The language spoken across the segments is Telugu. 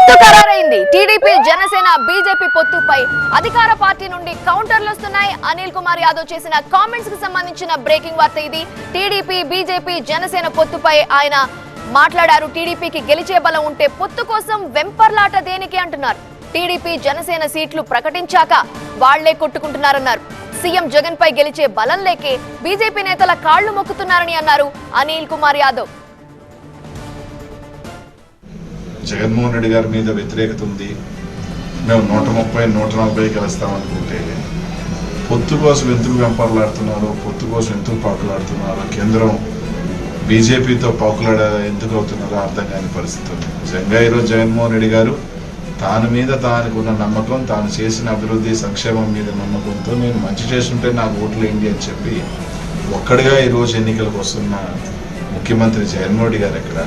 పొత్తు ఖరారైంది. టీడీపీ జనసేన బీజేపీ పొత్తుపై అధికార పార్టీ నుండి కౌంటర్లు వస్తున్నాయి. అనిల్ కుమార్ యాదవ్ చేసిన కామెంట్స్ కి సంబంధించిన బ్రేకింగ్ వార్త ఇది. టీడీపీ బీజేపీ జనసేన పొత్తుపై ఆయన మాట్లాడారు. టీడీపీకి గెలిచే బలం ఉంటే పొత్తు కోసం వెంపర్లాట దేనికి అంటున్నారు. టీడీపీ జనసేన సీట్లు ప్రకటించాక వాళ్లే కొట్టుకుంటున్నారన్నారు. సీఎం జగన్ పై గెలిచే బలం లేకే బీజేపీ నేతల కాళ్లు మొక్కుతున్నారని అన్నారు అనిల్ కుమార్ యాదవ్. జగన్మోహన్ రెడ్డి గారి మీద వ్యతిరేకత ఉంది, మేము 130, 140 గెలుస్తామనుకుంటే పొత్తు కోసం ఎందుకు వెంపర్లాడుతున్నారో, పొత్తు కోసం ఎందుకు పాకులాడుతున్నారో, కేంద్రం బీజేపీతో పాకులాడ ఎందుకు అవుతున్నారో అర్థం కాని పరిస్థితి ఉంది. నిజంగా ఈరోజు జగన్మోహన్ రెడ్డి గారు తాను మీద తానుకున్న నమ్మకం, తాను చేసిన అభివృద్ధి సంక్షేమం మీద నమ్మకంతో నేను మంచి చేస్తుంటే నాకు ఓట్లు వేయండి అని చెప్పి ఒక్కడిగా ఈరోజు ఎన్నికలకు వస్తున్న ముఖ్యమంత్రి జగన్మోహన్ రెడ్డి గారు ఎక్కడ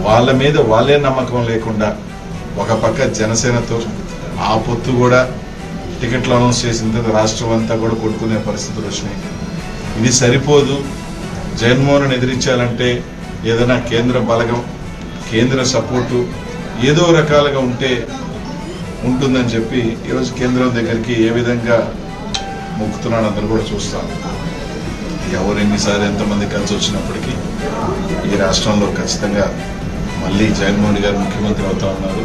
వాళ్ళ మీద వాళ్ళే నమ్మకం లేకుండా ఒక పక్క జనసేనతో ఆ పొత్తు కూడా టికెట్లు అనౌన్స్ చేసిన తర్వాత రాష్ట్రం అంతా కూడా కొట్టుకునే పరిస్థితులు వచ్చినాయి. ఇది సరిపోదు, జగన్మోహన్ ఎదిరించాలంటే ఏదైనా కేంద్ర బలగం, కేంద్ర సపోర్టు ఏదో రకాలుగా ఉంటుందని చెప్పి ఈరోజు కేంద్రం దగ్గరికి ఏ విధంగా మొక్కుతున్నాడు అందరూ కూడా చూస్తాం. ఎవరు ఎన్నిసార్లు ఎంతమంది కలిసి వచ్చినప్పటికీ ఈ రాష్ట్రంలో ఖచ్చితంగా మళ్ళీ జగన్మోహన్ రెడ్డి గారు ముఖ్యమంత్రి అవుతా ఉన్నారు.